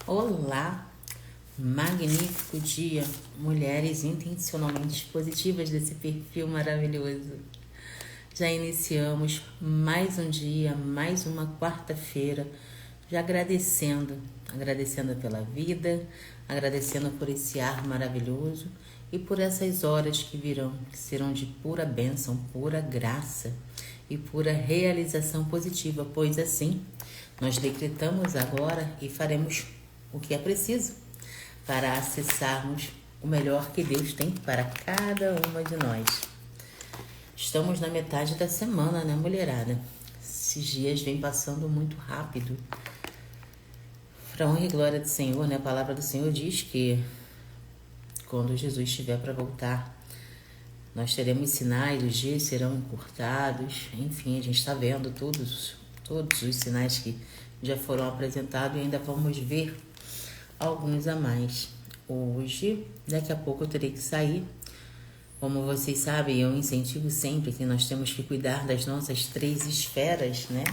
Olá, magnífico dia, mulheres intencionalmente positivas desse perfil maravilhoso. Já iniciamos mais um dia, mais uma quarta-feira, já agradecendo pela vida, agradecendo por esse ar maravilhoso e por essas horas que virão, que serão de pura bênção, pura graça e pura realização positiva, pois assim nós decretamos agora e faremos o que é preciso para acessarmos o melhor que Deus tem para cada uma de nós. Estamos na metade da semana, né, mulherada? Esses dias vêm passando muito rápido. Para honra e glória do Senhor, né? A palavra do Senhor diz que quando Jesus estiver para voltar, nós teremos sinais, os dias serão encurtados. Enfim, a gente está vendo todos os sinais que já foram apresentados e ainda vamos ver alguns a mais. Hoje, daqui a pouco eu terei que sair. Como vocês sabem, eu incentivo sempre que nós temos que cuidar das nossas 3 esferas, né?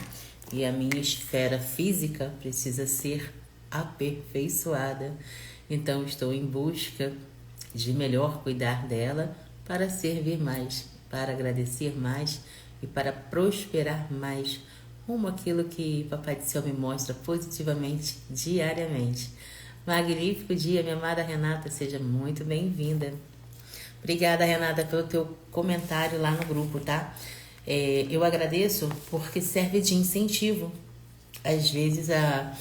E a minha esfera física precisa ser aperfeiçoada. Então, estou em busca de melhor cuidar dela para servir mais, para agradecer mais e para prosperar mais rumo àquilo que Papai do Céu me mostra positivamente diariamente. Magnífico dia, minha amada Renata, seja muito bem-vinda. Obrigada, Renata, pelo teu comentário lá no grupo, tá? Eu agradeço porque serve de incentivo. Às vezes a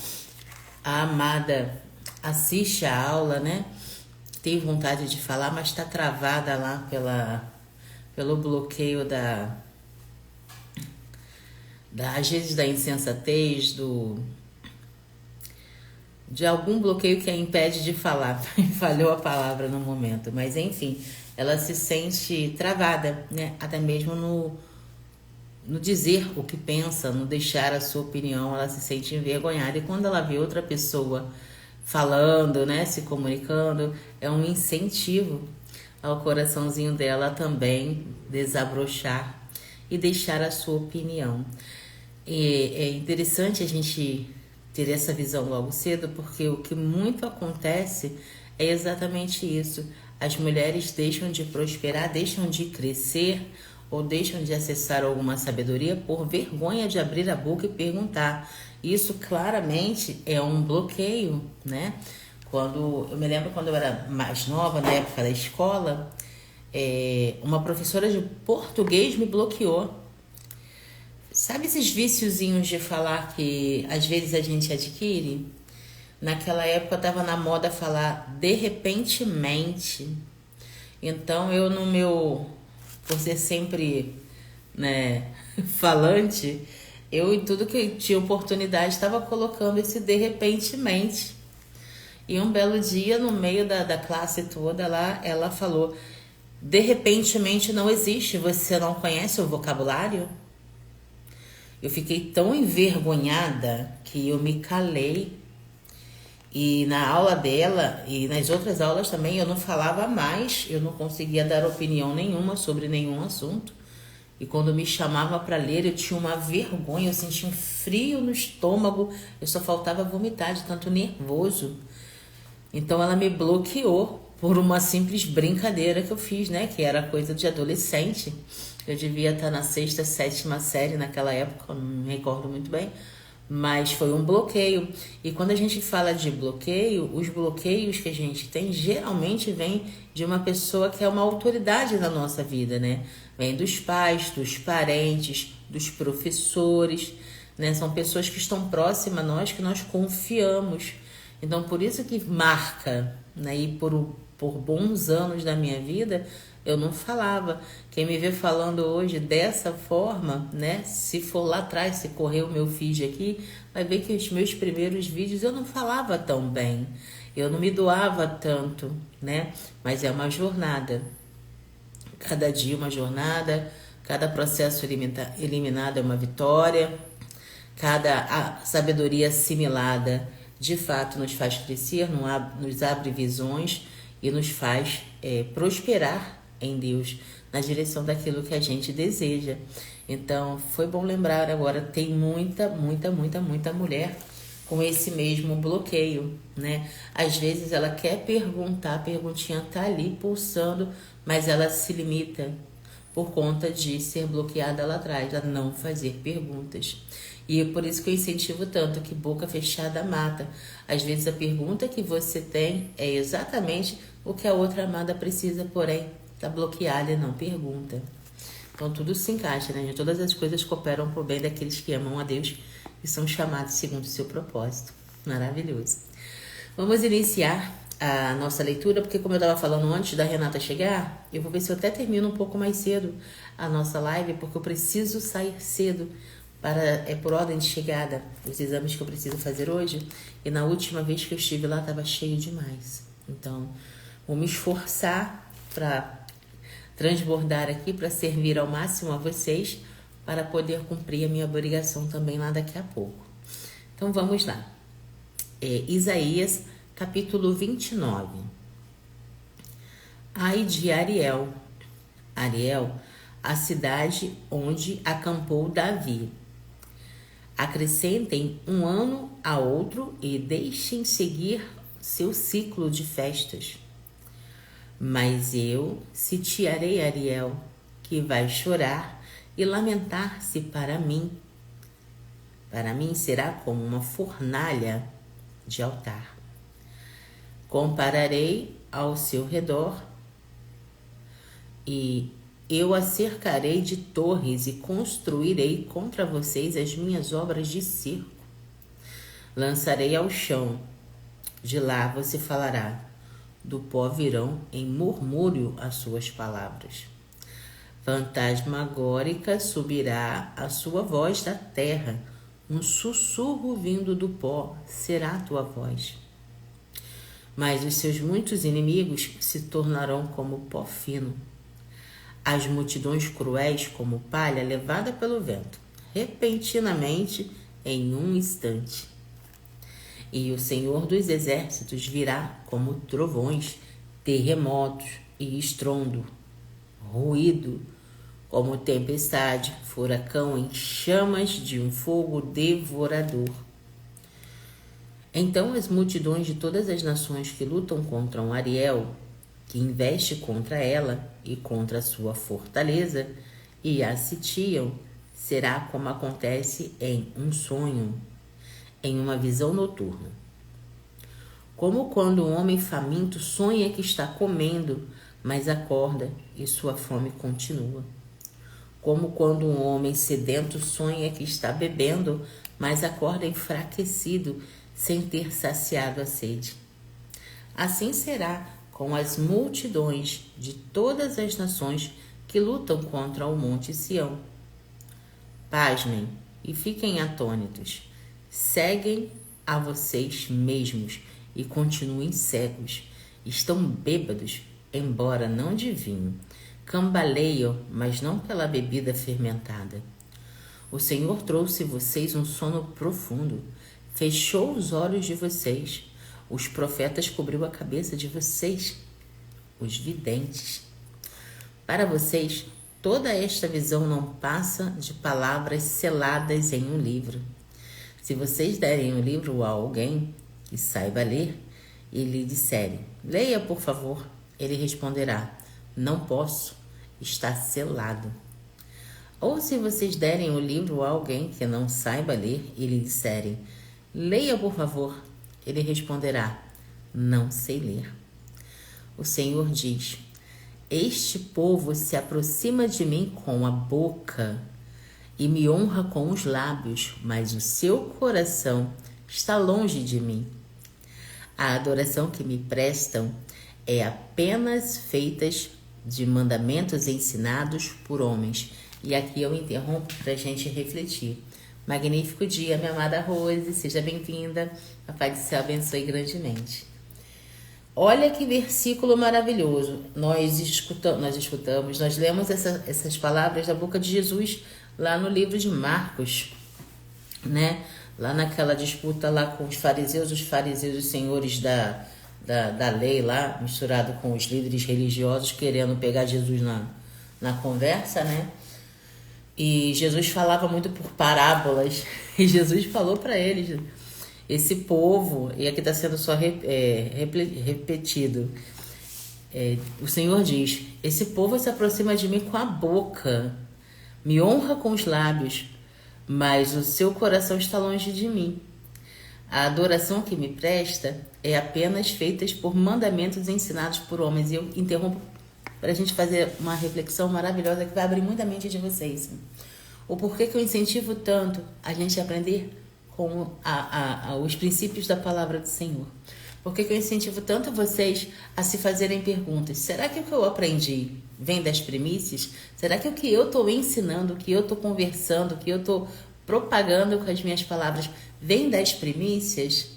amada assiste a aula, né? Tem vontade de falar, mas está travada lá pelo bloqueio às vezes da insensatez, de algum bloqueio que a impede de falar. Falhou a palavra no momento, mas enfim, ela se sente travada, né? Até mesmo no dizer o que pensa, no deixar a sua opinião, ela se sente envergonhada. E quando ela vê outra pessoa falando, né, se comunicando, é um incentivo ao coraçãozinho dela também desabrochar e deixar a sua opinião. E é interessante a gente ter essa visão logo cedo, porque o que muito acontece é exatamente isso. As mulheres deixam de prosperar, deixam de crescer ou deixam de acessar alguma sabedoria por vergonha de abrir a boca e perguntar. Isso claramente é um bloqueio, né? Eu me lembro quando eu era mais nova, na época da escola, uma professora de português me bloqueou. Sabe esses viciozinhos de falar que às vezes a gente adquire? Naquela época estava na moda falar de repentemente. Então eu por ser sempre, né, falante, eu em tudo que eu tinha oportunidade estava colocando esse de repentemente. E um belo dia, no meio da classe toda lá, ela falou: de repentemente não existe, você não conhece o vocabulário? Eu fiquei tão envergonhada que eu me calei. E na aula dela e nas outras aulas também eu não falava mais, eu não conseguia dar opinião nenhuma sobre nenhum assunto. E quando me chamava para ler, eu tinha uma vergonha, eu sentia um frio no estômago, eu só faltava vomitar de tanto nervoso. Então ela me bloqueou por uma simples brincadeira que eu fiz, né? Que era coisa de adolescente. Eu devia estar na 6ª, 7ª série naquela época, não me recordo muito bem. Mas foi um bloqueio. E quando a gente fala de bloqueio, os bloqueios que a gente tem geralmente vêm de uma pessoa que é uma autoridade na nossa vida, né? Vem dos pais, dos parentes, dos professores, né? São pessoas que estão próximas a nós, que nós confiamos. Então, por isso que marca, né? E por bons anos da minha vida, eu não falava. Quem me vê falando hoje dessa forma, né? Se for lá atrás, se correr o meu feed aqui, vai ver que os meus primeiros vídeos eu não falava tão bem. Eu não me doava tanto, né? Mas é uma jornada. Cada dia uma jornada, cada processo eliminado é uma vitória, cada sabedoria assimilada de fato nos faz crescer, nos abre visões e nos faz prosperar em Deus na direção daquilo que a gente deseja. Então foi bom lembrar agora, tem muita mulher com esse mesmo bloqueio, né? Às vezes ela quer perguntar, a perguntinha tá ali pulsando, mas ela se limita por conta de ser bloqueada lá atrás, a não fazer perguntas. E é por isso que eu incentivo tanto que boca fechada mata. Às vezes a pergunta que você tem é exatamente o que a outra amada precisa, porém tá bloqueada e não pergunta. Então tudo se encaixa, né? Todas as coisas cooperam para o bem daqueles que amam a Deus e são chamados segundo o seu propósito. Maravilhoso. Vamos iniciar a nossa leitura, porque como eu estava falando antes da Renata chegar, eu vou ver se eu até termino um pouco mais cedo a nossa live, porque eu preciso sair cedo por ordem de chegada, os exames que eu preciso fazer hoje. E na última vez que eu estive lá estava cheio demais. Então, vou me esforçar para transbordar aqui, para servir ao máximo a vocês, para poder cumprir a minha obrigação também lá daqui a pouco. Então vamos lá. Isaías, capítulo 29. Ai de Ariel. Ariel, a cidade onde acampou Davi. Acrescentem um ano a outro e deixem seguir seu ciclo de festas. Mas eu sitiarei Ariel, que vai chorar e lamentar-se para mim. Para mim será como uma fornalha de altar. Compararei ao seu redor e eu a cercarei de torres e construirei contra vocês as minhas obras de cerco. Lançarei ao chão. De lá você falará. Do pó virão em murmúrio as suas palavras. Fantasmagórica subirá a sua voz da terra. Um sussurro vindo do pó será a tua voz. Mas os seus muitos inimigos se tornarão como pó fino. As multidões cruéis como palha levada pelo vento, repentinamente em um instante. E o Senhor dos Exércitos virá como trovões, terremotos e estrondo, ruído, como tempestade, furacão em chamas de um fogo devorador. Então as multidões de todas as nações que lutam contra um Ariel, que investe contra ela e contra a sua fortaleza, e a sitiam, será como acontece em um sonho, em uma visão noturna. Como quando um homem faminto sonha que está comendo, mas acorda e sua fome continua. Como quando um homem sedento sonha que está bebendo, mas acorda enfraquecido, sem ter saciado a sede. Assim será com as multidões de todas as nações que lutam contra o monte Sião. Pasmem e fiquem atônitos. Seguem a vocês mesmos e continuem cegos. Estão bêbados, embora não de vinho. Cambaleiam, mas não pela bebida fermentada. O Senhor trouxe vocês um sono profundo. Fechou os olhos de vocês. Os profetas cobriu a cabeça de vocês, os videntes. Para vocês, toda esta visão não passa de palavras seladas em um livro. Se vocês derem o livro a alguém que saiba ler e lhe disserem, leia por favor, ele responderá, não posso, está selado. Ou se vocês derem o livro a alguém que não saiba ler e lhe disserem, leia por favor, ele responderá, não sei ler. O Senhor diz, este povo se aproxima de mim com a boca e me honra com os lábios, mas o seu coração está longe de mim. A adoração que me prestam é apenas feita de mandamentos ensinados por homens. E aqui eu interrompo para a gente refletir. Magnífico dia, minha amada Rose, seja bem-vinda. A Pai do Céu abençoe grandemente. Olha que versículo maravilhoso. Nós lemos essas palavras da boca de Jesus lá no livro de Marcos, né? Lá naquela disputa lá com os fariseus os senhores da lei lá, misturado com os líderes religiosos, querendo pegar Jesus na conversa, né? E Jesus falava muito por parábolas. E Jesus falou para eles, Esse povo, e aqui está sendo só repetido, o Senhor diz: esse povo se aproxima de mim com a boca, me honra com os lábios, mas o seu coração está longe de mim. A adoração que me presta é apenas feita por mandamentos ensinados por homens. E eu interrompo para a gente fazer uma reflexão maravilhosa que vai abrir muito a mente de vocês. O porquê que eu incentivo tanto a gente aprender com os princípios da palavra do Senhor. Por que eu incentivo tanto vocês a se fazerem perguntas? Será que o que eu aprendi vem das primícias? Será que o que eu estou ensinando, o que eu estou conversando, o que eu estou propagando com as minhas palavras vem das primícias?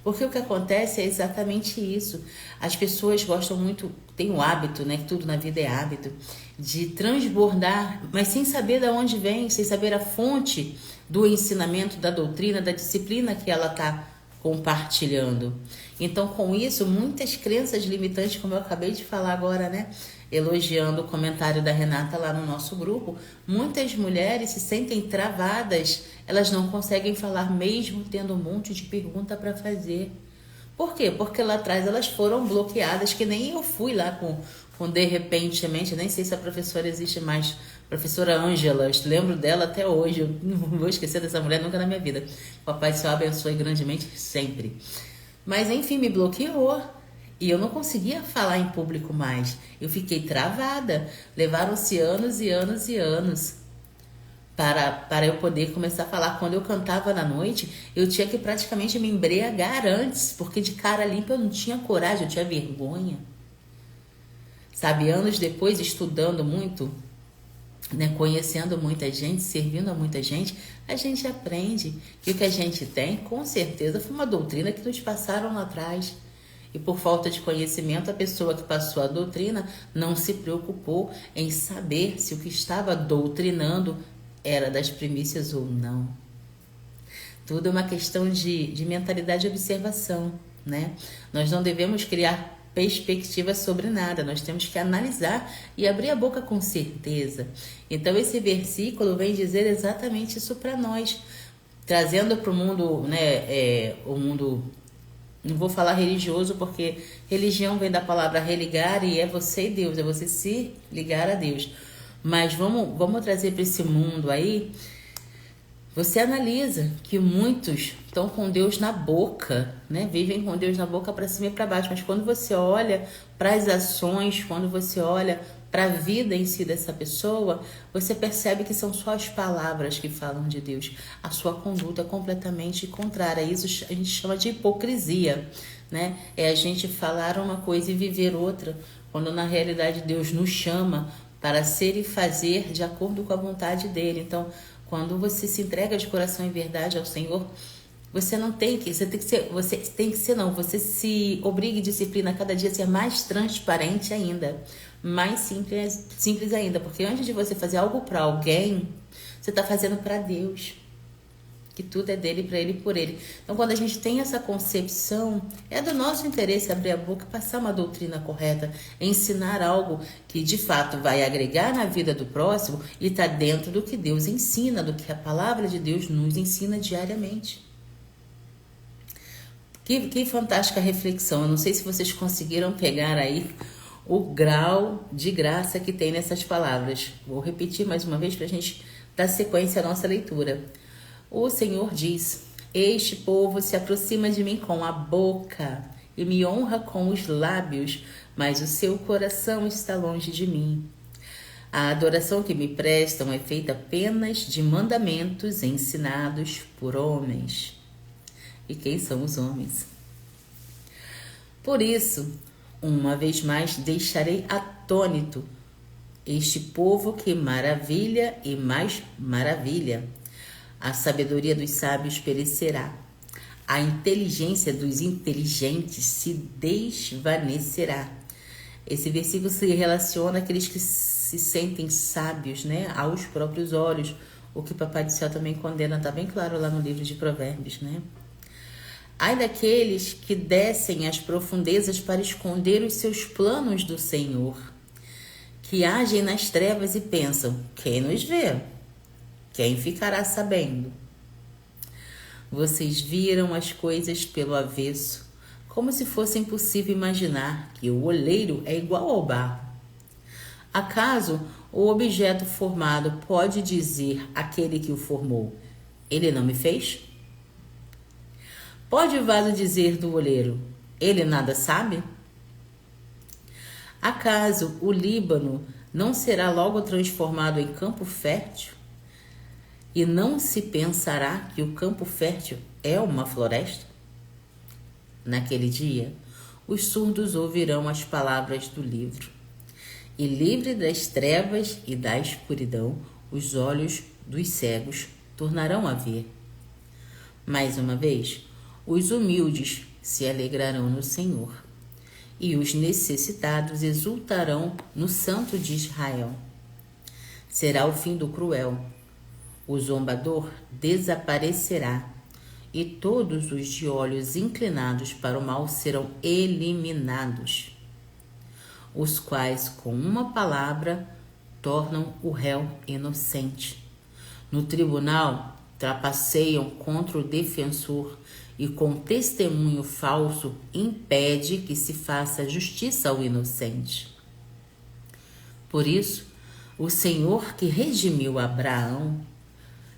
Porque o que acontece é exatamente isso. As pessoas gostam muito, tem o hábito, né? Que tudo na vida é hábito, de transbordar, mas sem saber de onde vem, sem saber a fonte do ensinamento, da doutrina, da disciplina que ela está compartilhando. Então, com isso, muitas crenças limitantes, como eu acabei de falar agora, né? Elogiando o comentário da Renata lá no nosso grupo, muitas mulheres se sentem travadas, elas não conseguem falar mesmo tendo um monte de pergunta para fazer. Por quê? Porque lá atrás elas foram bloqueadas, que nem eu fui lá com de repentemente, nem sei se a professora existe mais, professora Ângela, lembro dela até hoje, eu não vou esquecer dessa mulher nunca na minha vida. Papai Céu abençoe grandemente sempre. Mas enfim, me bloqueou. E eu não conseguia falar em público mais. Eu fiquei travada. Levaram-se anos e anos e anos para eu poder começar a falar. Quando eu cantava na noite, eu tinha que praticamente me embriagar antes, porque de cara limpa eu não tinha coragem, eu tinha vergonha. Sabe, anos depois, estudando muito, né, conhecendo muita gente, servindo a muita gente, a gente aprende que o que a gente tem, com certeza, foi uma doutrina que nos passaram lá atrás. E por falta de conhecimento, a pessoa que passou a doutrina não se preocupou em saber se o que estava doutrinando era das primícias ou não. Tudo é uma questão de mentalidade e observação, né? Nós não devemos criar perspectivas sobre nada, nós temos que analisar e abrir a boca com certeza. Então esse versículo vem dizer exatamente isso para nós, trazendo para o mundo, né, o mundo, não vou falar religioso, porque religião vem da palavra religar e é você e Deus, é você se ligar a Deus. Mas vamos trazer para esse mundo aí. Você analisa que muitos estão com Deus na boca, né? Vivem com Deus na boca para cima e para baixo. Mas quando você olha para as ações, quando você olha para a vida em si dessa pessoa, você percebe que são só as palavras que falam de Deus. A sua conduta é completamente contrária. Isso a gente chama de hipocrisia, né? É a gente falar uma coisa e viver outra, quando na realidade Deus nos chama para ser e fazer de acordo com a vontade dele. Então, quando você se entrega de coração e verdade ao Senhor, você você se obriga e disciplina a cada dia a ser mais transparente ainda, mais simples ainda, porque antes de você fazer algo para alguém, você está fazendo para Deus, que tudo é dele, para ele e por ele. Então, quando a gente tem essa concepção, é do nosso interesse abrir a boca, passar uma doutrina correta, ensinar algo que de fato vai agregar na vida do próximo e está dentro do que Deus ensina, do que a palavra de Deus nos ensina diariamente. Que fantástica reflexão. Eu não sei se vocês conseguiram pegar aí o grau de graça que tem nessas palavras. Vou repetir mais uma vez para a gente dar sequência à nossa leitura. O Senhor diz: este povo se aproxima de mim com a boca e me honra com os lábios, mas o seu coração está longe de mim. A adoração que me prestam é feita apenas de mandamentos ensinados por homens. E quem são os homens? Por isso, uma vez mais, deixarei atônito este povo que maravilha e mais maravilha. A sabedoria dos sábios perecerá. A inteligência dos inteligentes se desvanecerá. Esse versículo se relaciona àqueles que se sentem sábios, né, aos próprios olhos. O que Papai do Céu também condena, está bem claro lá no livro de Provérbios, né? Ai daqueles que descem às profundezas para esconder os seus planos do Senhor, que agem nas trevas e pensam: quem nos vê? Quem ficará sabendo? Vocês viram as coisas pelo avesso, como se fosse impossível imaginar que o oleiro é igual ao barro. Acaso o objeto formado pode dizer àquele que o formou: ele não me fez? Pode o vaso dizer do oleiro: ele nada sabe? Acaso o Líbano não será logo transformado em campo fértil? E não se pensará que o campo fértil é uma floresta? Naquele dia, os surdos ouvirão as palavras do livro, e livre das trevas e da escuridão, os olhos dos cegos tornarão a ver. Mais uma vez, os humildes se alegrarão no Senhor, e os necessitados exultarão no Santo de Israel. Será o fim do cruel, o zombador desaparecerá, e todos os de olhos inclinados para o mal serão eliminados, os quais com uma palavra tornam o réu inocente. No tribunal trapaceiam contra o defensor e com testemunho falso impede que se faça justiça ao inocente. Por isso, o Senhor que redimiu Abraão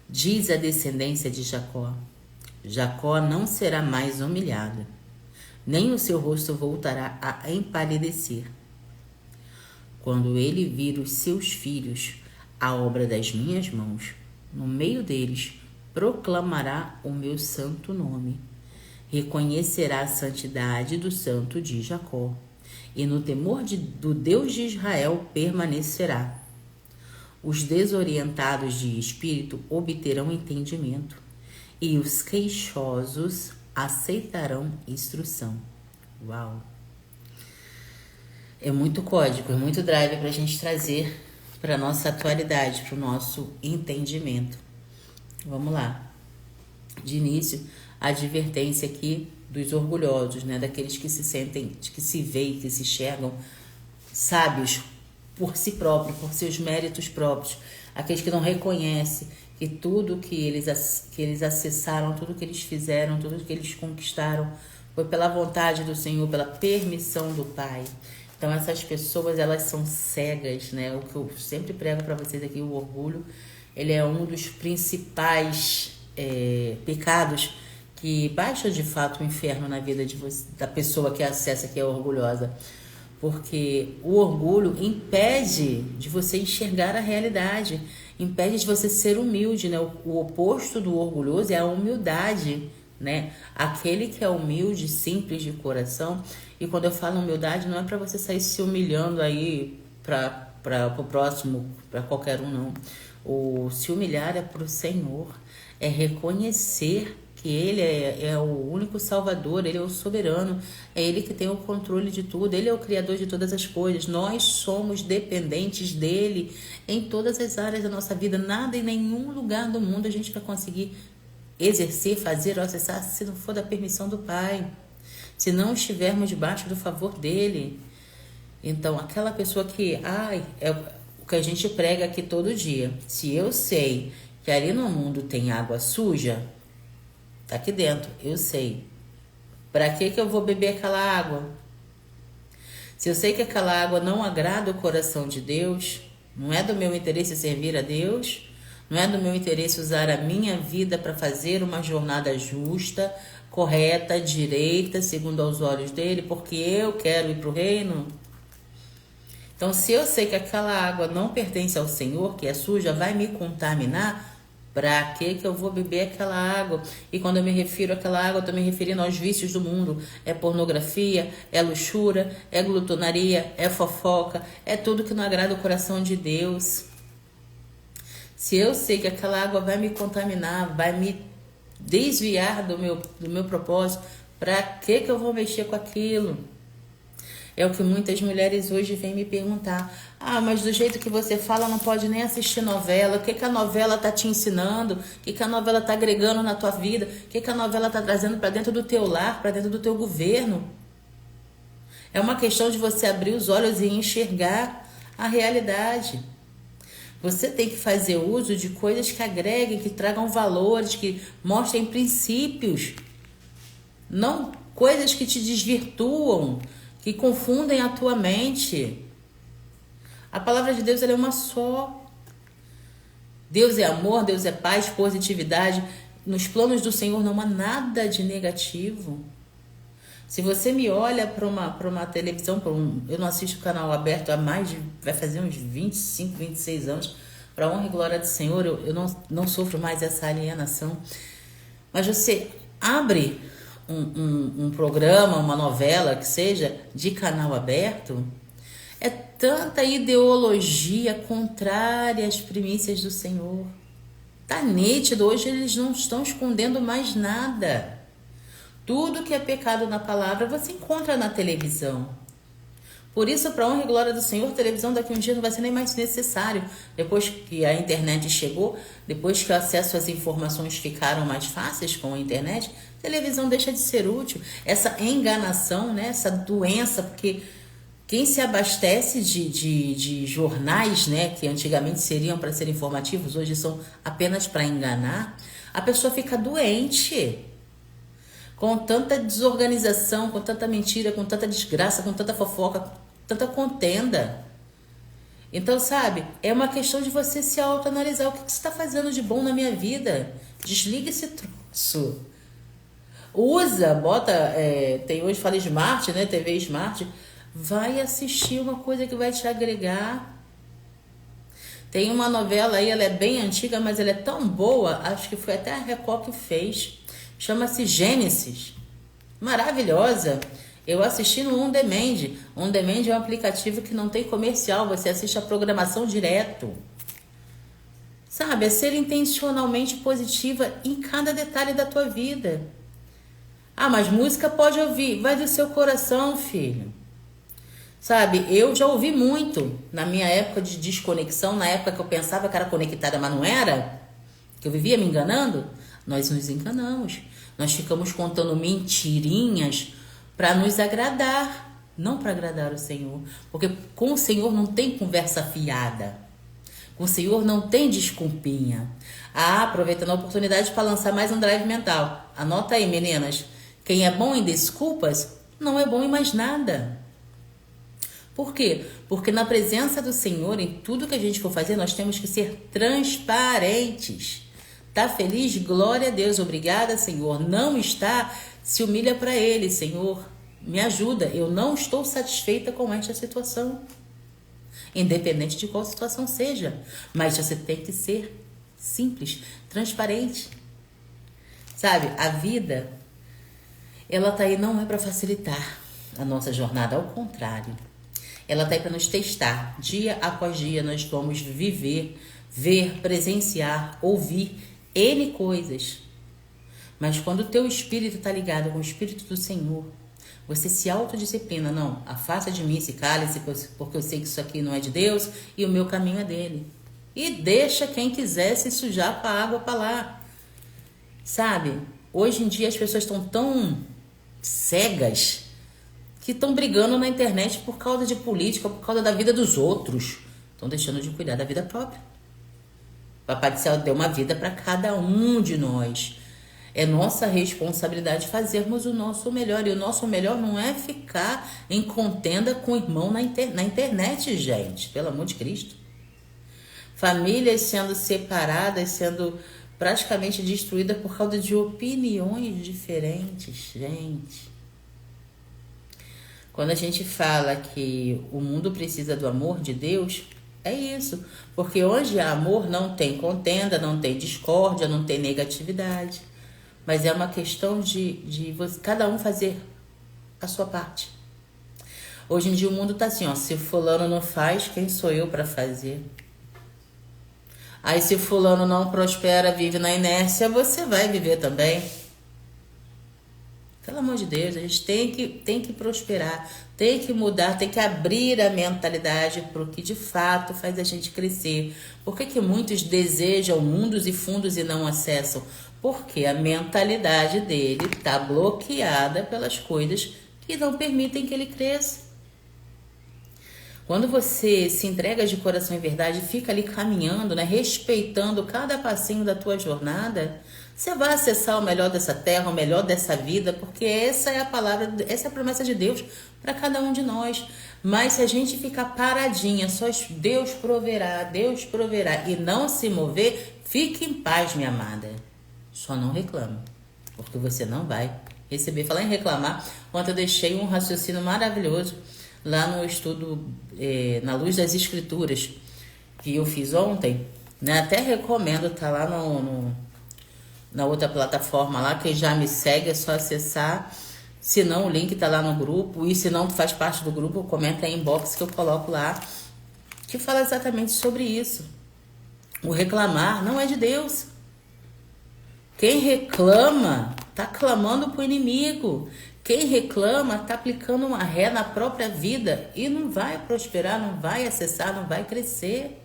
diz à descendência de Jacó: Jacó não será mais humilhado, nem o seu rosto voltará a empalidecer. Quando ele vir os seus filhos, a obra das minhas mãos, no meio deles proclamará o meu santo nome. Reconhecerá a santidade do santo de Jacó, e no temor do Deus de Israel permanecerá. Os desorientados de espírito obterão entendimento, e os queixosos aceitarão instrução. Uau! É muito código, é muito drive para a gente trazer para a nossa atualidade, para o nosso entendimento. Vamos lá. De início, a advertência aqui dos orgulhosos, né? Daqueles que se sentem, que se veem, que se enxergam sábios por si próprios, por seus méritos próprios. Aqueles que não reconhecem que tudo que eles acessaram, tudo que eles fizeram, tudo que eles conquistaram foi pela vontade do Senhor, pela permissão do Pai. Então essas pessoas, elas são cegas, né? O que eu sempre prego para vocês aqui, o orgulho, ele é um dos principais pecados que baixa de fato o inferno na vida da pessoa que acessa, que é orgulhosa. Porque o orgulho impede de você enxergar a realidade, impede de você ser humilde, né? O oposto do orgulhoso é a humildade, né? Aquele que é humilde, simples de coração. E quando eu falo humildade, não é para você sair se humilhando aí para o próximo, para qualquer um, não. O se humilhar é para o Senhor, é reconhecer que Ele é o único Salvador, Ele é o soberano, é Ele que tem o controle de tudo, Ele é o Criador de todas as coisas. Nós somos dependentes dEle em todas as áreas da nossa vida. Nada em nenhum lugar do mundo a gente vai conseguir exercer, fazer ou acessar se não for da permissão do Pai, se não estivermos debaixo do favor dEle. Então, aquela pessoa que, é o que a gente prega aqui todo dia. Se eu sei que ali no mundo tem água suja, tá aqui dentro, eu sei. Para que eu vou beber aquela água? Se eu sei que aquela água não agrada o coração de Deus, não é do meu interesse servir a Deus, não é do meu interesse usar a minha vida para fazer uma jornada justa, correta, direita, segundo aos olhos dele, porque eu quero ir para o reino. Então, se eu sei que aquela água não pertence ao Senhor, que é suja, vai me contaminar, para que eu vou beber aquela água? E quando eu me refiro àquela água, eu estou me referindo aos vícios do mundo. É pornografia, é luxúria, é glutonaria, é fofoca, é tudo que não agrada o coração de Deus. Se eu sei que aquela água vai me contaminar, vai me desviar do meu propósito, para que eu vou mexer com aquilo? É o que muitas mulheres hoje vêm me perguntar. Mas do jeito que você fala, não pode nem assistir novela. O que a novela está te ensinando? O que a novela está agregando na tua vida? O que a novela está trazendo para dentro do teu lar, para dentro do teu governo? É uma questão de você abrir os olhos e enxergar a realidade. Você tem que fazer uso de coisas que agreguem, que tragam valores, que mostrem princípios. Não coisas que te desvirtuam, que confundem a tua mente. A palavra de Deus ela é uma só. Deus é amor, Deus é paz, positividade. Nos planos do Senhor não há nada de negativo. Se você me olha para uma televisão, eu não assisto o canal aberto há vai fazer uns 25, 26 anos, para honra e glória do Senhor, eu não sofro mais essa alienação. Mas você abre um programa, uma novela, que seja, de canal aberto, é tanta ideologia contrária às primícias do Senhor. Tá nítido, hoje eles não estão escondendo mais nada. Tudo que é pecado na palavra você encontra na televisão. Por isso, para honra e glória do Senhor, televisão daqui a um dia não vai ser nem mais necessário. Depois que a internet chegou, depois que o acesso às informações ficaram mais fáceis com a internet, televisão deixa de ser útil. Essa enganação, né? Essa doença, porque quem se abastece de jornais, né, que antigamente seriam para ser informativos, hoje são apenas para enganar, a pessoa fica doente. Com tanta desorganização, com tanta mentira, com tanta desgraça, com tanta fofoca, tanta contenda. Então, sabe, é uma questão de você se autoanalisar. O que você está fazendo de bom na minha vida? Desliga esse troço. Usa, bota, tem hoje fala Smart, né? TV Smart. Vai assistir uma coisa que vai te agregar. Tem uma novela aí, ela é bem antiga, mas ela é tão boa, acho que foi até a Record que fez. Chama-se Gênesis. Maravilhosa. Eu assisti no On Demand. On Demand é um aplicativo que não tem comercial. Você assiste a programação direto. Sabe? É ser intencionalmente positiva em cada detalhe da tua vida. Ah, mas música pode ouvir. Vai do seu coração, filho. Sabe? Eu já ouvi muito na minha época de desconexão. Na época que eu pensava que era conectada, mas não era. Que eu vivia me enganando. Nós nos enganamos. Nós ficamos contando mentirinhas para nos agradar, não para agradar o Senhor. Porque com o Senhor não tem conversa fiada. Com o Senhor não tem desculpinha. Ah, aproveitando a oportunidade para lançar mais um drive mental. Anota aí, meninas. Quem é bom em desculpas, não é bom em mais nada. Por quê? Porque na presença do Senhor, em tudo que a gente for fazer, nós temos que ser transparentes. Tá feliz? Glória a Deus. Obrigada, Senhor. Não está? Se humilha para Ele. Senhor, me ajuda. Eu não estou satisfeita com esta situação. Independente de qual situação seja. Mas você tem que ser simples, transparente. Sabe? A vida, ela tá aí não é para facilitar a nossa jornada. Ao contrário. Ela tá aí para nos testar. Dia após dia nós vamos viver, ver, presenciar, ouvir N coisas. Mas quando o teu espírito está ligado com o espírito do Senhor, você se autodisciplina. Não, afasta de mim esse cálice, porque eu sei que isso aqui não é de Deus e o meu caminho é dele. E deixa quem quiser se sujar com a água para lá. Sabe? Hoje em dia as pessoas estão tão cegas que estão brigando na internet por causa de política, por causa da vida dos outros. Estão deixando de cuidar da vida própria. Papai do Céu deu uma vida para cada um de nós. É nossa responsabilidade fazermos o nosso melhor. E o nosso melhor não é ficar em contenda com o irmão na internet, gente. Pelo amor de Cristo. Famílias sendo separadas, sendo praticamente destruídas por causa de opiniões diferentes, gente. Quando a gente fala que o mundo precisa do amor de Deus, é isso. Porque onde há amor não tem contenda, não tem discórdia, não tem negatividade. Mas é uma questão de você, cada um fazer a sua parte. Hoje em dia o mundo tá assim, ó. Se fulano não faz, quem sou eu para fazer? Aí se fulano não prospera, vive na inércia, você vai viver também. Pelo amor de Deus, a gente tem que prosperar, tem que mudar, tem que abrir a mentalidade para o que de fato faz a gente crescer. Por que muitos desejam mundos e fundos e não acessam? Porque a mentalidade dele está bloqueada pelas coisas que não permitem que ele cresça. Quando você se entrega de coração e verdade, fica ali caminhando, né, respeitando cada passinho da tua jornada, você vai acessar o melhor dessa terra, o melhor dessa vida, porque essa é a palavra, essa é a promessa de Deus para cada um de nós. Mas se a gente ficar paradinha, só Deus proverá e não se mover, fique em paz, minha amada. Só não reclame, porque você não vai receber. Falar em reclamar, ontem eu deixei um raciocínio maravilhoso lá no estudo na luz das escrituras que eu fiz ontem, né? Até recomendo, tá lá na outra plataforma lá, quem já me segue é só acessar, se não o link tá lá no grupo, e se não tu faz parte do grupo, comenta aí em inbox que eu coloco lá, que fala exatamente sobre isso. O reclamar não é de Deus. Quem reclama tá clamando pro inimigo. Quem reclama tá aplicando uma ré na própria vida e não vai prosperar, não vai acessar, não vai crescer.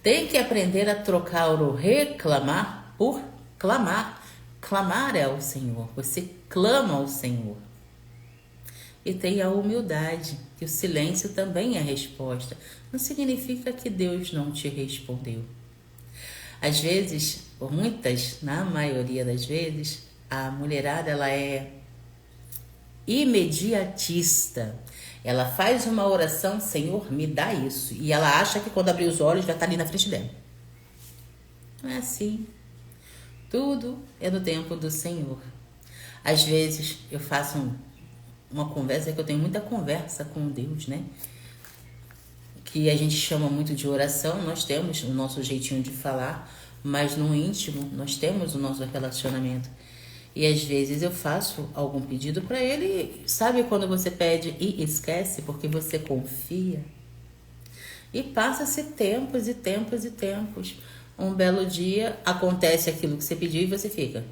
Tem que aprender a trocar o reclamar por clamar. Clamar é ao Senhor. Você clama ao Senhor. E tenha a humildade, que o silêncio também é resposta. Não significa que Deus não te respondeu. Às vezes, por muitas, na maioria das vezes, a mulherada ela é imediatista. Ela faz uma oração, Senhor, me dá isso. E ela acha que quando abrir os olhos vai estar ali na frente dela. Não é assim. Tudo é no tempo do Senhor. Às vezes eu faço uma conversa, que eu tenho muita conversa com Deus, né? Que a gente chama muito de oração. Nós temos o nosso jeitinho de falar, mas no íntimo nós temos o nosso relacionamento. E às vezes eu faço algum pedido para ele, sabe quando você pede e esquece porque você confia? E passa-se tempos e tempos e tempos. Um belo dia acontece aquilo que você pediu e você fica: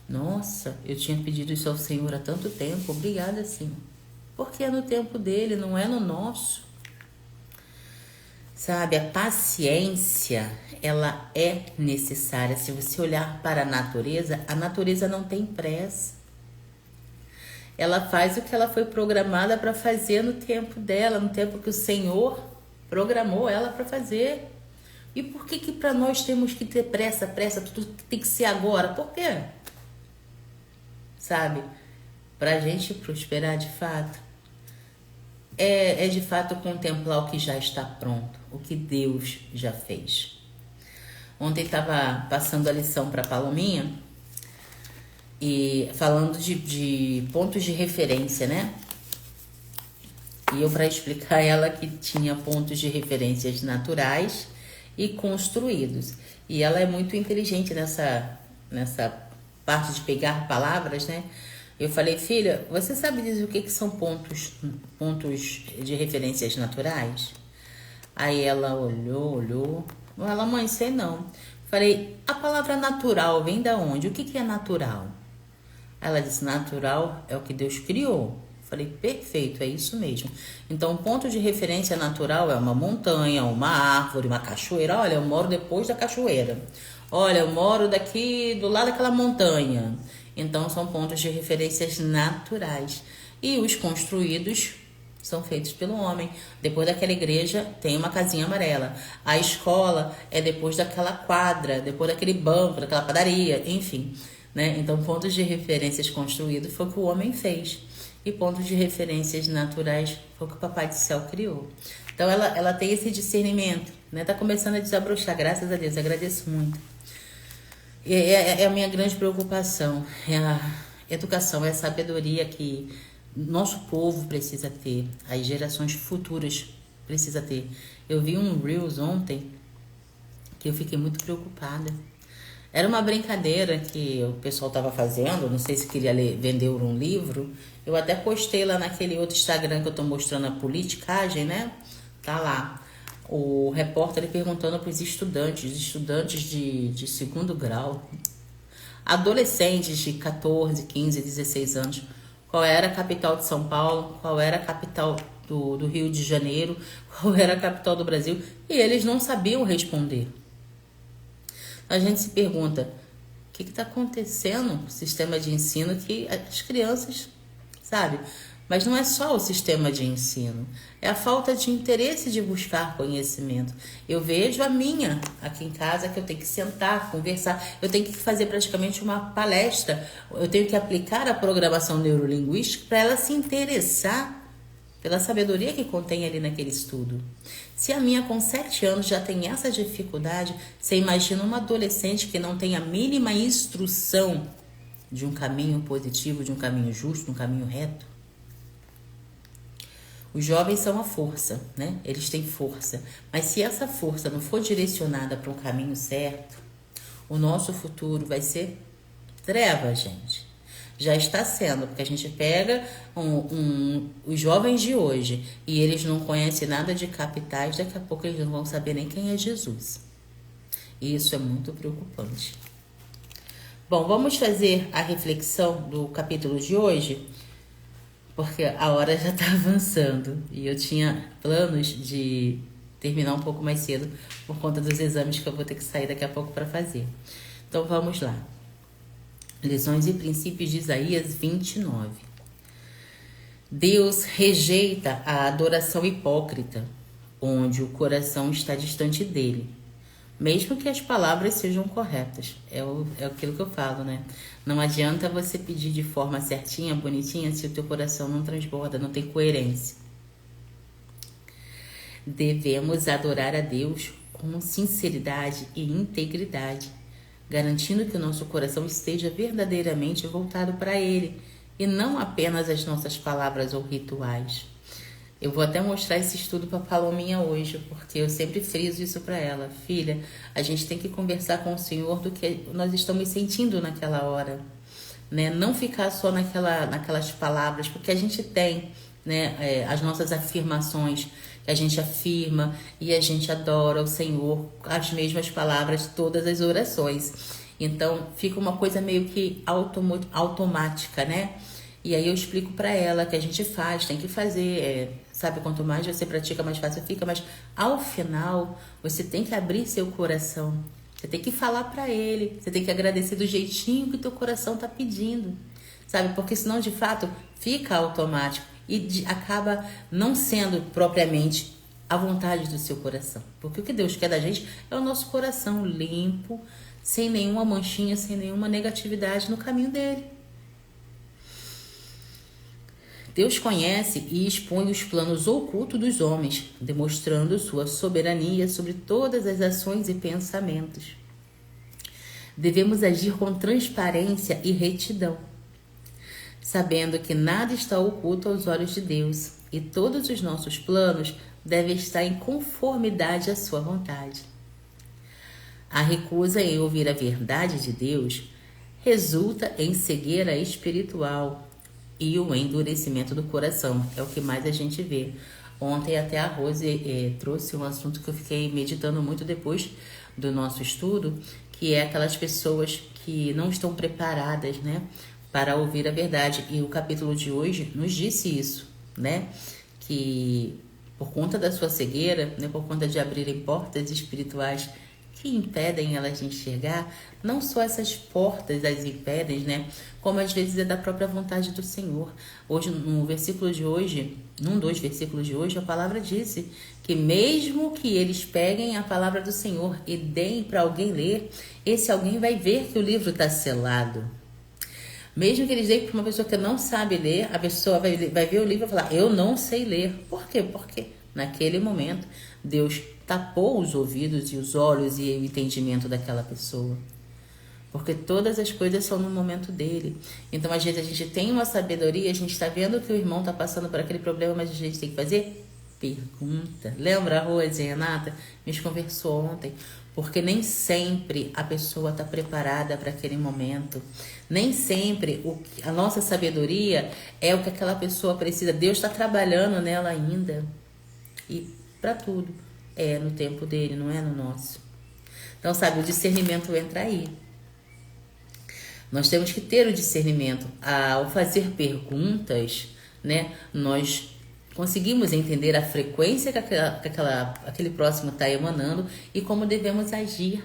nossa, eu tinha pedido isso ao Senhor há tanto tempo, obrigada, Senhor. Porque é no tempo dele, não é no nosso. Sabe, a paciência, ela é necessária. Se você olhar para a natureza não tem pressa. Ela faz o que ela foi programada para fazer no tempo dela, no tempo que o Senhor programou ela para fazer. E por que para nós temos que ter pressa, tudo tem que ser agora? Por quê? Sabe, para a gente prosperar de fato, é de fato contemplar o que já está pronto, o que Deus já fez. Ontem estava passando a lição para a Palominha e falando de pontos de referência, né? E eu, para explicar ela, que tinha pontos de referências naturais e construídos. E ela é muito inteligente nessa parte de pegar palavras, né? Eu falei: filha, você sabe dizer o que são pontos de referências naturais? Aí ela olhou. Ela: mãe, sei não. Falei: a palavra natural vem da onde? O que é natural? Ela disse: natural é o que Deus criou. Falei: perfeito, é isso mesmo. Então, um ponto de referência natural é uma montanha, uma árvore, uma cachoeira. Olha, eu moro depois da cachoeira. Olha, eu moro daqui do lado daquela montanha. Então, são pontos de referências naturais. E os construídos são feitos pelo homem. Depois daquela igreja, tem uma casinha amarela. A escola é depois daquela quadra, depois daquele banco, daquela padaria, enfim, né? Então, pontos de referências construídos foi o que o homem fez. E pontos de referências naturais foi o que o Papai do Céu criou. Então, ela tem esse discernimento, né? Tá começando a desabrochar, graças a Deus. Agradeço muito. É a minha grande preocupação, é a educação, é a sabedoria que nosso povo precisa ter, as gerações futuras precisam ter. Eu vi um Reels ontem que eu fiquei muito preocupada. Era uma brincadeira que o pessoal estava fazendo, não sei se queria vender um livro. Eu até postei lá naquele outro Instagram que eu estou mostrando a politicagem, né? Tá lá. O repórter perguntando para os estudantes de segundo grau, adolescentes de 14, 15, 16 anos, qual era a capital de São Paulo, qual era a capital do Rio de Janeiro, qual era a capital do Brasil, e eles não sabiam responder. A gente se pergunta: o que está acontecendo no sistema de ensino que as crianças, sabe, Mas não é só o sistema de ensino, é a falta de interesse de buscar conhecimento. Eu vejo a minha aqui em casa, que eu tenho que sentar, conversar, eu tenho que fazer praticamente uma palestra, eu tenho que aplicar a programação neurolinguística para ela se interessar pela sabedoria que contém ali naquele estudo. Se a minha com 7 anos já tem essa dificuldade, você imagina uma adolescente que não tem a mínima instrução de um caminho positivo, de um caminho justo, de um caminho reto? Os jovens são a força, né? Eles têm força. Mas se essa força não for direcionada para um caminho certo, o nosso futuro vai ser treva, gente. Já está sendo, porque a gente pega os jovens de hoje e eles não conhecem nada de capitais, daqui a pouco eles não vão saber nem quem é Jesus. E isso é muito preocupante. Bom, vamos fazer a reflexão do capítulo de hoje, porque a hora já está avançando e eu tinha planos de terminar um pouco mais cedo por conta dos exames que eu vou ter que sair daqui a pouco para fazer. Então vamos lá. Lições e princípios de Isaías 29. Deus rejeita a adoração hipócrita, onde o coração está distante dele, mesmo que as palavras sejam corretas. É aquilo que eu falo, né? Não adianta você pedir de forma certinha, bonitinha, se o teu coração não transborda, não tem coerência. Devemos adorar a Deus com sinceridade e integridade, garantindo que o nosso coração esteja verdadeiramente voltado para Ele, e não apenas as nossas palavras ou rituais. Eu vou até mostrar esse estudo para a Palominha hoje, porque eu sempre friso isso para ela. Filha, a gente tem que conversar com o Senhor do que nós estamos sentindo naquela hora, né? Não ficar só naquelas palavras, porque a gente tem, né, as nossas afirmações, que a gente afirma e a gente adora o Senhor, as mesmas palavras, todas as orações. Então, fica uma coisa meio que automática, né? E aí eu explico para ela que a gente faz, tem que fazer, sabe? Quanto mais você pratica, mais fácil fica. Mas ao final, você tem que abrir seu coração. Você tem que falar para Ele. Você tem que agradecer do jeitinho que teu coração tá pedindo, sabe? Porque senão, de fato, fica automático e acaba não sendo propriamente a vontade do seu coração. Porque o que Deus quer da gente é o nosso coração limpo, sem nenhuma manchinha, sem nenhuma negatividade no caminho dele. Deus conhece e expõe os planos ocultos dos homens, demonstrando sua soberania sobre todas as ações e pensamentos. Devemos agir com transparência e retidão, sabendo que nada está oculto aos olhos de Deus e todos os nossos planos devem estar em conformidade à sua vontade. A recusa em ouvir a verdade de Deus resulta em cegueira espiritual e o endurecimento do coração. É o que mais a gente vê. Ontem até a Rose trouxe um assunto que eu fiquei meditando muito depois do nosso estudo, que é aquelas pessoas que não estão preparadas, né, para ouvir a verdade. E o capítulo de hoje nos disse isso, né, que por conta da sua cegueira, né, por conta de abrirem portas espirituais que impedem elas de enxergar, não só essas portas as impedem, né? Como às vezes é da própria vontade do Senhor. Hoje, no versículo de hoje, num dos versículos de hoje, a palavra disse que mesmo que eles peguem a palavra do Senhor e deem para alguém ler, esse alguém vai ver que o livro está selado. Mesmo que eles deem para uma pessoa que não sabe ler, a pessoa vai ver o livro e falar, eu não sei ler. Por quê? Porque naquele momento Deus tapou os ouvidos e os olhos e o entendimento daquela pessoa. Porque todas as coisas são no momento dele. Então, às vezes, a gente tem uma sabedoria, a gente está vendo que o irmão está passando por aquele problema, mas a gente tem que fazer pergunta. Lembra a Rose e a Renata? A gente conversou ontem. Porque nem sempre a pessoa está preparada para aquele momento. Nem sempre a nossa sabedoria é o que aquela pessoa precisa. Deus está trabalhando nela ainda. E para tudo. É no tempo dele, não é no nosso. Então, sabe, o discernimento entra aí. Nós temos que ter o discernimento. Ao fazer perguntas, né, nós conseguimos entender a frequência que aquele próximo está emanando e como devemos agir.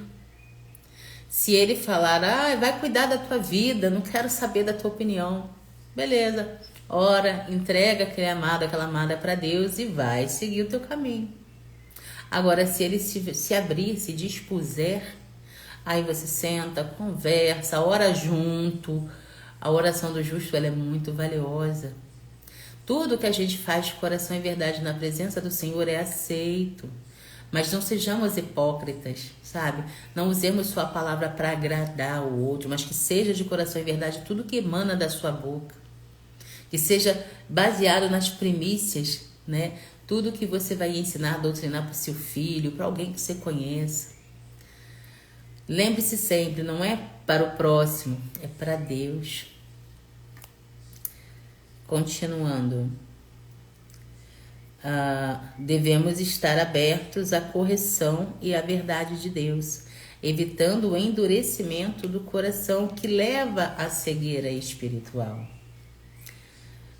Se ele falar, vai cuidar da tua vida, não quero saber da tua opinião. Beleza, Ora, entrega aquele amado, aquela amada para Deus e vai seguir o teu caminho. Agora, se ele se abrir, se dispuser, aí você senta, conversa, ora junto. A oração do justo, ela é muito valiosa. Tudo que a gente faz de coração e verdade na presença do Senhor é aceito. Mas não sejamos hipócritas, sabe? Não usemos sua palavra para agradar o outro, mas que seja de coração e verdade tudo que emana da sua boca. Que seja baseado nas primícias, né? Tudo que você vai ensinar, doutrinar para o seu filho, para alguém que você conheça. Lembre-se sempre, não é para o próximo, é para Deus. Continuando. Devemos estar abertos à correção e à verdade de Deus, evitando o endurecimento do coração que leva à cegueira espiritual.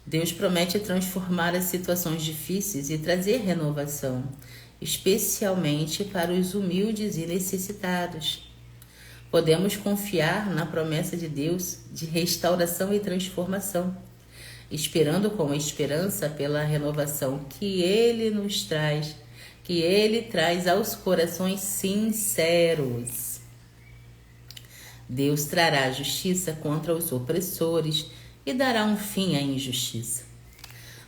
Deus promete transformar as situações difíceis e trazer renovação, especialmente para os humildes e necessitados. Podemos confiar na promessa de Deus de restauração e transformação, esperando com esperança pela renovação que Ele nos traz, que Ele traz aos corações sinceros. Deus trará justiça contra os opressores e dará um fim à injustiça.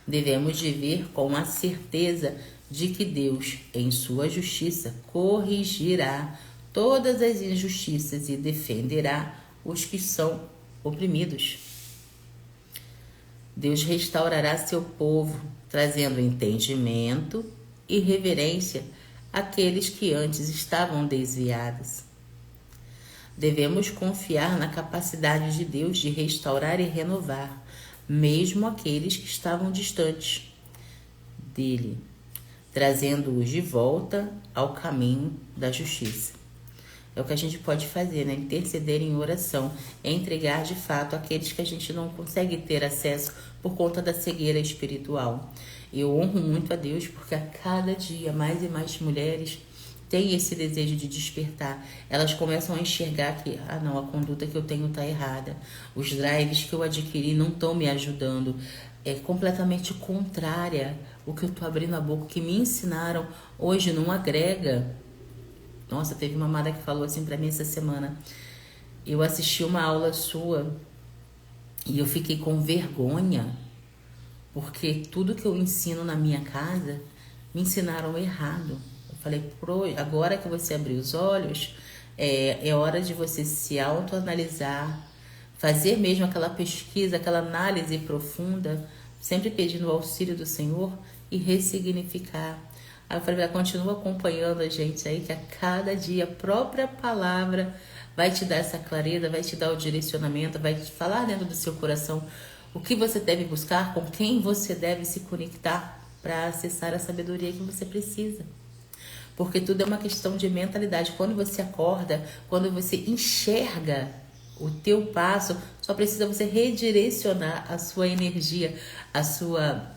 Devemos viver com a certeza de que Deus, em sua justiça, corrigirá todas as injustiças e defenderá os que são oprimidos. Deus restaurará seu povo, trazendo entendimento e reverência àqueles que antes estavam desviados. Devemos confiar na capacidade de Deus de restaurar e renovar, mesmo aqueles que estavam distantes dele, trazendo-os de volta ao caminho da justiça. É o que a gente pode fazer, né? Interceder em oração, entregar de fato aqueles que a gente não consegue ter acesso por conta da cegueira espiritual. Eu honro muito a Deus porque a cada dia mais e mais mulheres têm esse desejo de despertar. Elas começam a enxergar que, não, a conduta que eu tenho está errada. Os drives que eu adquiri não estão me ajudando. É completamente contrária o que eu estou abrindo a boca, o que me ensinaram hoje não agrega. Nossa, teve uma amada que falou assim pra mim essa semana: eu assisti uma aula sua e eu fiquei com vergonha, porque tudo que eu ensino na minha casa me ensinaram errado. Eu falei, agora que você abriu os olhos, é hora de você se autoanalisar, fazer mesmo aquela pesquisa, aquela análise profunda, sempre pedindo o auxílio do Senhor e ressignificar. Aí eu falei, continua acompanhando a gente aí, que a cada dia a própria palavra vai te dar essa clareza, vai te dar o direcionamento, vai te falar dentro do seu coração o que você deve buscar, com quem você deve se conectar para acessar a sabedoria que você precisa. Porque tudo é uma questão de mentalidade. Quando você acorda, quando você enxerga o teu passo, só precisa você redirecionar a sua energia, a sua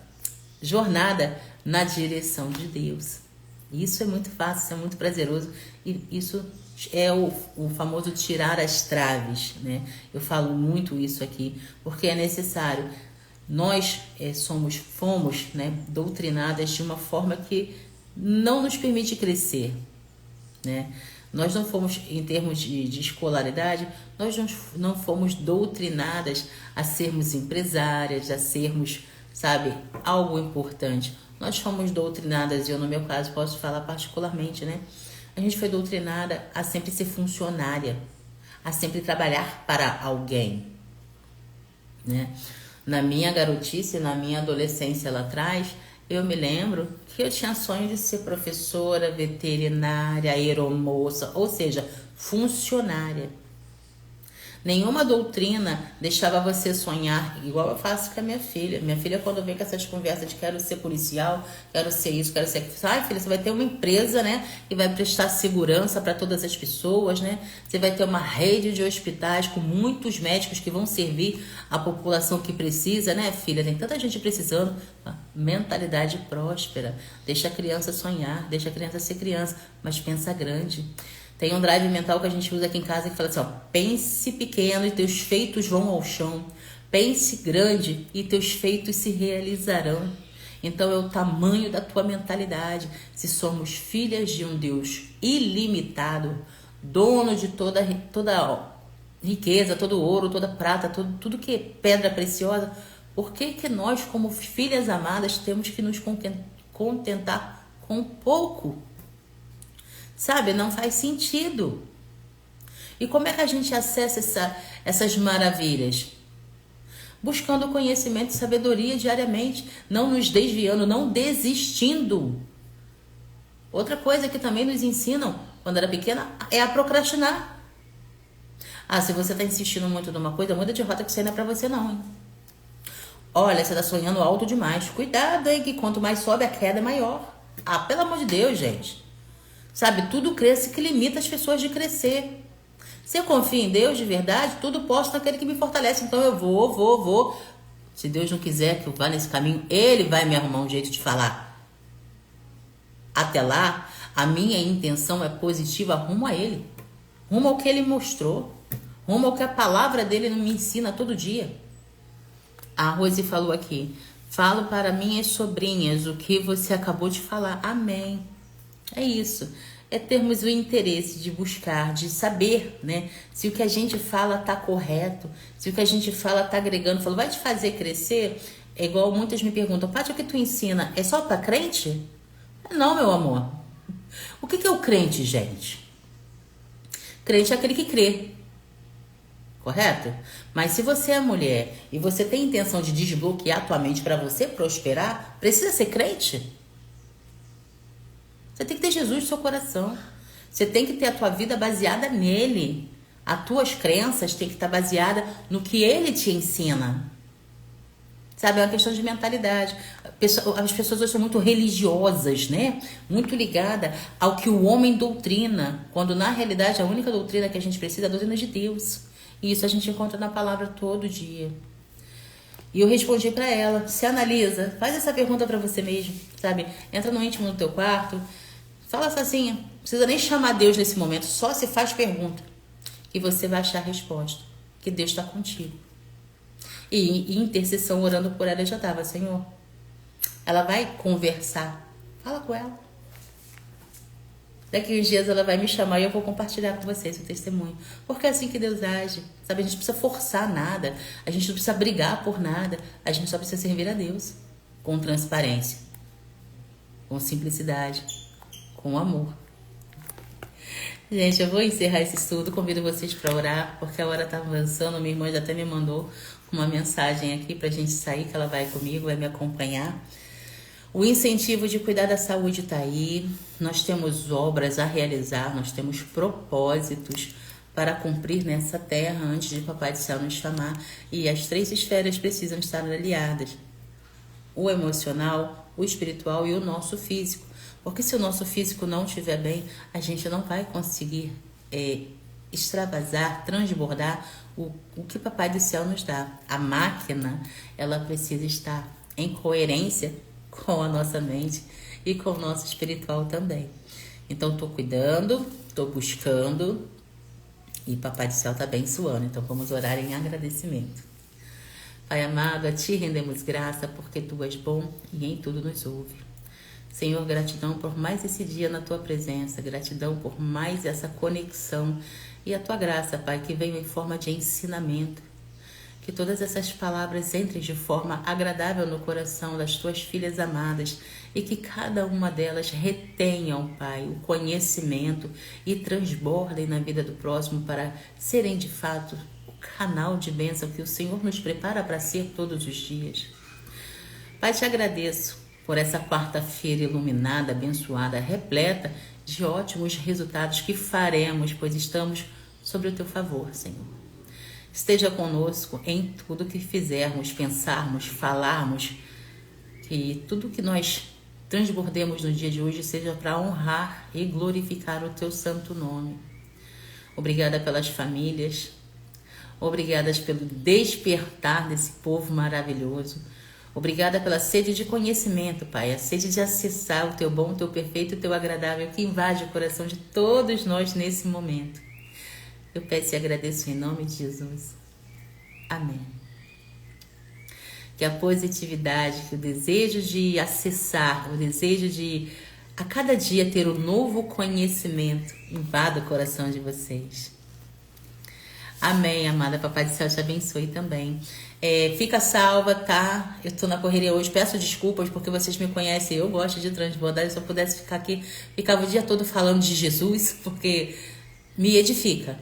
jornada na direção de Deus. Isso é muito fácil, isso é muito prazeroso e isso é o famoso tirar as traves, né? Eu falo muito isso aqui porque é necessário. Nós fomos, né, doutrinadas de uma forma que não nos permite crescer, né? Nós não fomos, em termos de escolaridade, nós não fomos doutrinadas a sermos empresárias, a sermos, sabe, algo importante. Nós fomos doutrinadas, e eu no meu caso posso falar particularmente, né? A gente foi doutrinada a sempre ser funcionária, a sempre trabalhar para alguém, né? Na minha garotice, na minha adolescência lá atrás, eu me lembro que eu tinha sonho de ser professora, veterinária, aeromoça, ou seja, funcionária. Nenhuma doutrina deixava você sonhar igual eu faço com a minha filha. Minha filha, quando vem com essas conversas de quero ser policial, quero ser isso, quero ser aquilo. Ai, filha, você vai ter uma empresa, né? E vai prestar segurança para todas as pessoas, né? Você vai ter uma rede de hospitais com muitos médicos que vão servir a população que precisa, né, filha? Tem tanta gente precisando. Mentalidade próspera. Deixa a criança sonhar, deixa a criança ser criança, mas pensa grande. Tem um drive mental que a gente usa aqui em casa que fala assim, pense pequeno e teus feitos vão ao chão. Pense grande e teus feitos se realizarão. Então é o tamanho da tua mentalidade. Se somos filhas de um Deus ilimitado, dono de toda riqueza, todo ouro, toda prata, tudo que é pedra preciosa, por que nós, como filhas amadas, temos que nos contentar com pouco? Sabe, não faz sentido. E como é que a gente acessa essas maravilhas? Buscando conhecimento e sabedoria diariamente, não nos desviando, não desistindo. Outra coisa que também nos ensinam, quando era pequena, é a procrastinar. Se você está insistindo muito numa coisa, muda de rota que isso aí não é pra você não, hein? Olha, você está sonhando alto demais. Cuidado, hein, que quanto mais sobe a queda é maior. Pelo amor de Deus, gente. Sabe, tudo cresce que limita as pessoas de crescer. Se eu confio em Deus de verdade, tudo posso naquele que me fortalece. Então eu vou. Se Deus não quiser que eu vá nesse caminho, Ele vai me arrumar um jeito de falar. Até lá, a minha intenção é positiva rumo a Ele. Rumo ao que Ele mostrou. Rumo ao que a palavra dele me ensina todo dia. A Rose falou aqui: falo para minhas sobrinhas o que você acabou de falar. Amém. É isso. É termos o interesse de buscar, de saber, né? Se o que a gente fala tá correto, se o que a gente fala tá agregando. Falou, vai te fazer crescer? É igual muitas me perguntam: Paty, o que tu ensina é só para crente? Não, meu amor. O que é o crente, gente? Crente é aquele que crê. Correto? Mas se você é mulher e você tem intenção de desbloquear a tua mente para você prosperar, precisa ser crente? Você tem que ter Jesus no seu coração. Você tem que ter a tua vida baseada nele. As tuas crenças têm que estar baseadas no que ele te ensina. Sabe, é uma questão de mentalidade. As pessoas hoje são muito religiosas, né? Muito ligadas ao que o homem doutrina. Quando na realidade a única doutrina que a gente precisa é a doutrina de Deus. E isso a gente encontra na palavra todo dia. E eu respondi para ela: se analisa, faz essa pergunta para você mesmo, sabe? Entra no íntimo do teu quarto, fala sozinha. Não precisa nem chamar Deus nesse momento, só se faz pergunta. E você vai achar a resposta, que Deus está contigo. E em intercessão, orando por ela, eu já estava: Senhor, ela vai conversar, fala com ela. Daqui uns dias ela vai me chamar e eu vou compartilhar com vocês o testemunho. Porque é assim que Deus age. Sabe, a gente não precisa forçar nada. A gente não precisa brigar por nada. A gente só precisa servir a Deus. Com transparência. Com simplicidade. Com amor. Gente, eu vou encerrar esse estudo. Convido vocês para orar. Porque a hora está avançando. Minha irmã já até me mandou uma mensagem aqui para a gente sair. Que ela vai comigo, vai me acompanhar. O incentivo de cuidar da saúde está aí. Nós temos obras a realizar, nós temos propósitos para cumprir nessa terra antes de Papai do Céu nos chamar. E as 3 esferas precisam estar aliadas: o emocional, o espiritual e o nosso físico. Porque se o nosso físico não estiver bem, a gente não vai conseguir extravasar, transbordar o que Papai do Céu nos dá. A máquina, ela precisa estar em coerência com a nossa mente e com o nosso espiritual também. Então, estou cuidando, estou buscando e Papai do Céu está abençoando. Então, vamos orar em agradecimento. Pai amado, a Ti rendemos graça porque Tu és bom e em tudo nos ouve. Senhor, gratidão por mais esse dia na Tua presença, gratidão por mais essa conexão e a Tua graça, Pai, que veio em forma de ensinamento. Que todas essas palavras entrem de forma agradável no coração das Tuas filhas amadas e que cada uma delas retenham, Pai, o conhecimento e transbordem na vida do próximo para serem de fato o canal de bênção que o Senhor nos prepara para ser todos os dias. Pai, te agradeço por essa quarta-feira iluminada, abençoada, repleta de ótimos resultados que faremos, pois estamos sobre o Teu favor, Senhor. Esteja conosco em tudo que fizermos, pensarmos, falarmos, que tudo que nós transbordemos no dia de hoje seja para honrar e glorificar o Teu santo nome. Obrigada pelas famílias, obrigadas pelo despertar desse povo maravilhoso. Obrigada pela sede de conhecimento, Pai, a sede de acessar o Teu bom, o Teu perfeito, o Teu agradável que invade o coração de todos nós nesse momento. Eu peço e agradeço em nome de Jesus. Amém. que a positividade, que o desejo de acessar, o desejo de a cada dia ter um novo conhecimento invada o coração de vocês. Amém, amada. Papai do céu te abençoe também. Fica salva, tá? Eu tô na correria hoje. Peço desculpas porque vocês me conhecem. Eu gosto de transbordar. Se eu pudesse ficar aqui, ficava o dia todo falando de Jesus, porque me edifica.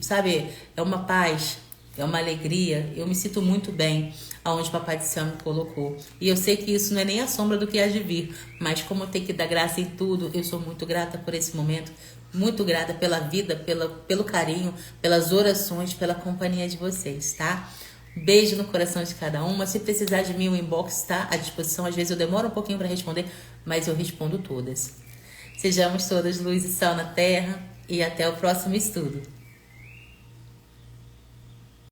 Sabe, é uma paz, é uma alegria. Eu me sinto muito bem aonde o Papai do Céu me colocou. E eu sei que isso não é nem a sombra do que há de vir. Mas como eu tenho que dar graça em tudo, eu sou muito grata por esse momento. Muito grata pela vida, pelo carinho, pelas orações, pela companhia de vocês, tá? Beijo no coração de cada uma. Se precisar de mim, o inbox tá à disposição. Às vezes eu demoro um pouquinho para responder, mas eu respondo todas. Sejamos todas luz e sal na terra e até o próximo estudo.